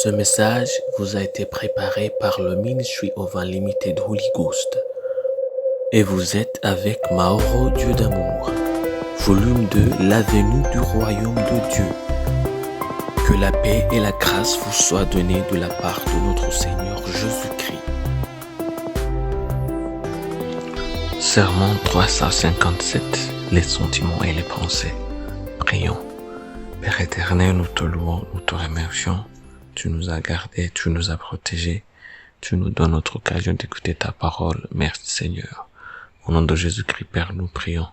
Ce message vous a été préparé par le Ministry of Unlimited Holy Ghost. Et vous êtes avec Mauro Dieu d'amour, volume 2, l'avenue du royaume de Dieu. Que la paix et la grâce vous soient données de la part de notre Seigneur Jésus-Christ. Sermon 357, les sentiments et les pensées. Prions. Père éternel, nous te louons, nous te remercions. Tu nous as gardés, tu nous as protégés. Tu nous donnes notre occasion d'écouter ta parole. Merci Seigneur. Au nom de Jésus-Christ, Père, nous prions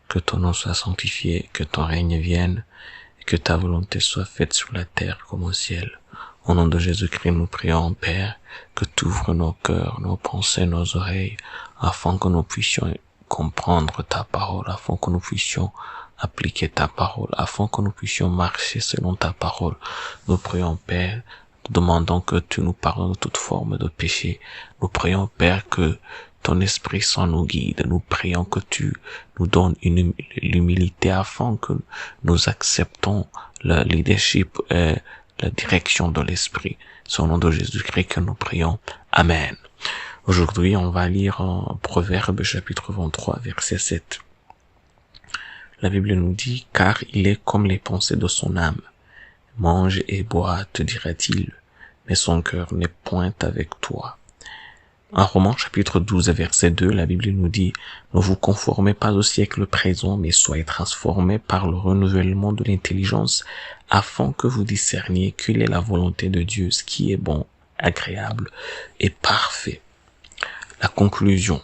que ton nom soit sanctifié, que ton règne vienne, et que ta volonté soit faite sur la terre comme au ciel. Au nom de Jésus-Christ, nous prions, Père, que tu ouvres nos cœurs, nos pensées, nos oreilles, afin que nous puissions comprendre ta parole, afin que nous puissions appliquer ta parole, afin que nous puissions marcher selon ta parole. Nous prions, Père, nous demandons que tu nous pardonnes de toute forme de péché. Nous prions, Père, que ton Esprit Saint nous guide. Nous prions que tu nous donnes l'humilité afin que nous acceptons le leadership et la direction de l'Esprit. C'est au nom de Jésus-Christ que nous prions. Amen. Aujourd'hui, on va lire en Proverbe chapitre 23, verset 7. La Bible nous dit, « Car il est comme les pensées de son âme. Mange et bois, te dira-t-il, mais son cœur n'est point avec toi. » En Romains chapitre 12, verset 2, la Bible nous dit, « Ne vous conformez pas au siècle présent, mais soyez transformés par le renouvellement de l'intelligence, afin que vous discerniez quelle est la volonté de Dieu, ce qui est bon, agréable et parfait. » La conclusion.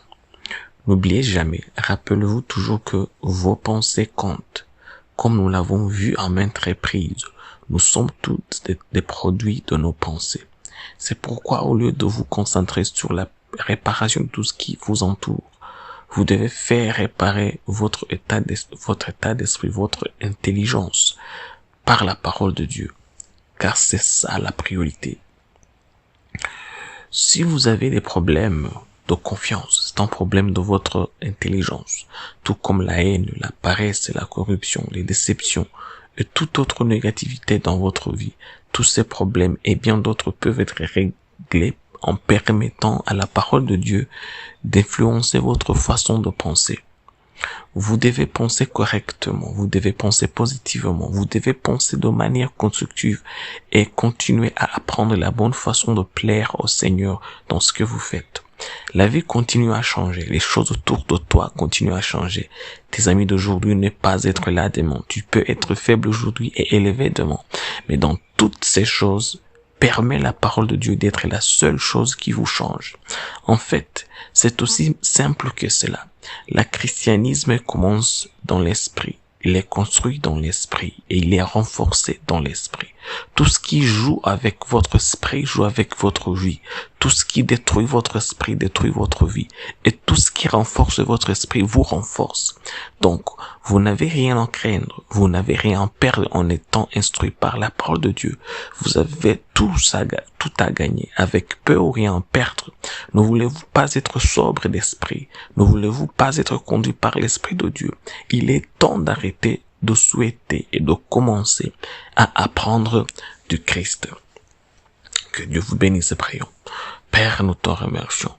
N'oubliez jamais, rappelez-vous toujours que vos pensées comptent. Comme nous l'avons vu en maintes reprises, nous sommes tous des produits de nos pensées. C'est pourquoi au lieu de vous concentrer sur la réparation de tout ce qui vous entoure, vous devez faire réparer votre état d'esprit, votre intelligence par la parole de Dieu. Car c'est ça la priorité. Si vous avez des problèmes de confiance, c'est un problème de votre intelligence, tout comme la haine, la paresse, la corruption, les déceptions et toute autre négativité dans votre vie. Tous ces problèmes et bien d'autres peuvent être réglés en permettant à la parole de Dieu d'influencer votre façon de penser. Vous devez penser correctement, vous devez penser positivement, vous devez penser de manière constructive et continuer à apprendre la bonne façon de plaire au Seigneur dans ce que vous faites. La vie continue à changer, les choses autour de toi continuent à changer. Tes amis d'aujourd'hui ne pas être là demain. Tu peux être faible aujourd'hui et élevé demain. Mais dans toutes ces choses, permet la parole de Dieu d'être la seule chose qui vous change. En fait, c'est aussi simple que cela. Le christianisme commence dans l'esprit. Il est construit dans l'esprit et il est renforcé dans l'esprit. Tout ce qui joue avec votre esprit joue avec votre vie. Tout ce qui détruit votre esprit détruit votre vie. Et tout ce qui renforce votre esprit vous renforce. Donc, vous n'avez rien à craindre. Vous n'avez rien à perdre en étant instruit par la parole de Dieu. Vous avez tout à gagner. Avec peu ou rien à perdre. Ne voulez-vous pas être sobre d'esprit? Ne voulez-vous pas être conduit par l'Esprit de Dieu? Il est temps d'arrêter de souhaiter et de commencer à apprendre du Christ. Que Dieu vous bénisse, prions. Père, nous te remercions.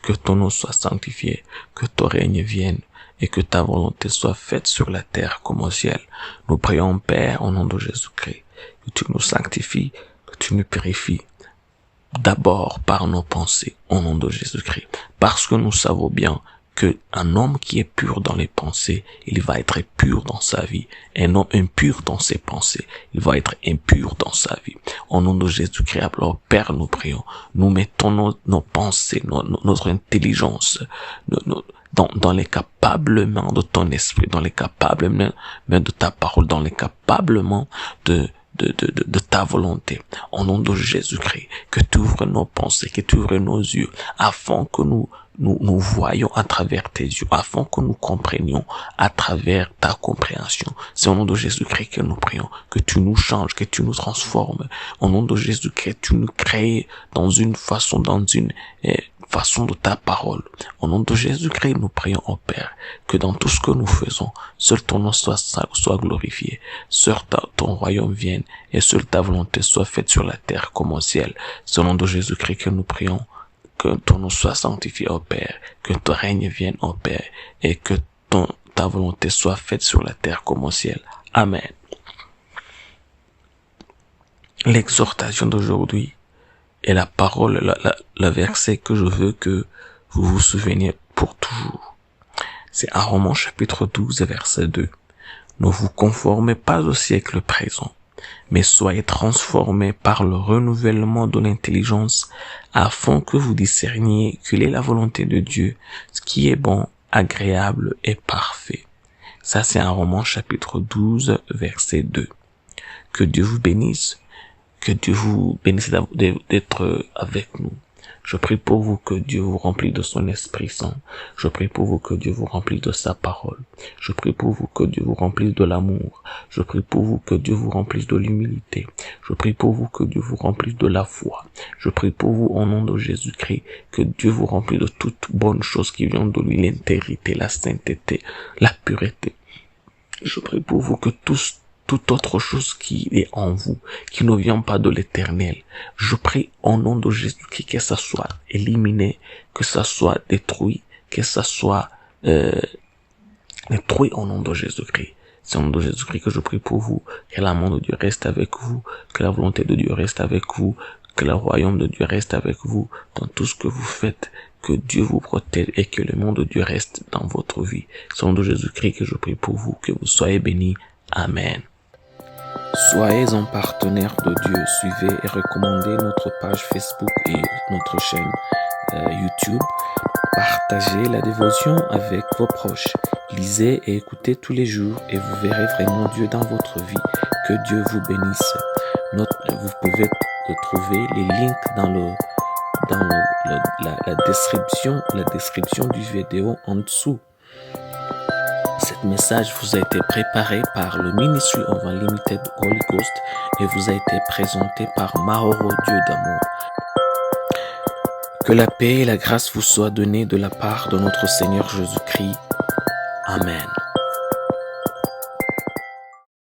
Que ton nom soit sanctifié, que ton règne vienne et que ta volonté soit faite sur la terre comme au ciel. Nous prions, Père, au nom de Jésus-Christ, que tu nous sanctifies, que tu nous purifies. D'abord par nos pensées, au nom de Jésus-Christ. Parce que nous savons bien que un homme qui est pur dans les pensées, il va être pur dans sa vie. Un homme impur dans ses pensées, il va être impur dans sa vie. Au nom de Jésus-Christ, alors Père, nous prions. Nous mettons nos pensées, notre intelligence, dans les capables mains de ton esprit, dans les capables mains de ta parole, dans les capables mains de ta volonté. Au nom de Jésus-Christ, que tu ouvres nos pensées, que tu ouvres nos yeux, afin que nous voyons à travers tes yeux, afin que nous comprenions à travers ta compréhension. C'est au nom de Jésus-Christ que nous prions, que tu nous changes, que tu nous transformes. Au nom de Jésus-Christ, tu nous crées dans une façon, façon de ta parole. Au nom de Jésus-Christ, nous prions au Père, que dans tout ce que nous faisons, seul ton nom soit glorifié, seul ton royaume vienne, et seule ta volonté soit faite sur la terre comme au ciel. C'est au nom de Jésus-Christ que nous prions, que ton nom soit sanctifié au Père, que ton règne vienne au Père, et que ta volonté soit faite sur la terre comme au ciel. Amen. L'exhortation d'aujourd'hui est la parole, le verset que je veux que vous vous souveniez pour toujours. C'est à Romains chapitre 12 verset 2. Ne vous conformez pas au siècle présent, mais soyez transformés par le renouvellement de l'intelligence, afin que vous discerniez quelle est la volonté de Dieu, ce qui est bon, agréable et parfait. Ça, c'est à Romains chapitre 12 verset 2. Que Dieu vous bénisse. Que Dieu vous bénisse d'être avec nous. Je prie pour vous que Dieu vous remplisse de son Esprit Saint. Je prie pour vous que Dieu vous remplisse de sa parole. Je prie pour vous que Dieu vous remplisse de l'amour. Je prie pour vous que Dieu vous remplisse de l'humilité. Je prie pour vous que Dieu vous remplisse de la foi. Je prie pour vous au nom de Jésus-Christ que Dieu vous remplisse de toutes bonnes choses qui viennent de lui, l'intégrité, la sainteté, la pureté. Je prie pour vous que toute autre chose qui est en vous, qui ne vient pas de l'Éternel, je prie au nom de Jésus-Christ que ça soit éliminé, que ça soit détruit, que ça soit détruit au nom de Jésus-Christ. C'est au nom de Jésus-Christ que je prie pour vous, que l'amour de Dieu reste avec vous, que la volonté de Dieu reste avec vous, que le royaume de Dieu reste avec vous dans tout ce que vous faites, que Dieu vous protège et que le nom de Dieu reste dans votre vie. C'est au nom de Jésus-Christ que je prie pour vous, que vous soyez bénis. Amen. Soyez un partenaire de Dieu. Suivez et recommandez notre page Facebook et notre chaîne YouTube. Partagez la dévotion avec vos proches. Lisez et écoutez tous les jours et vous verrez vraiment Dieu dans votre vie. Que Dieu vous bénisse. Vous pouvez trouver les links dans la description du vidéo en dessous. Cet message vous a été préparé par le Ministry of Unlimited Holy Ghost et vous a été présenté par Mahoro Dieu d'amour. Que la paix et la grâce vous soient données de la part de notre Seigneur Jésus-Christ. Amen.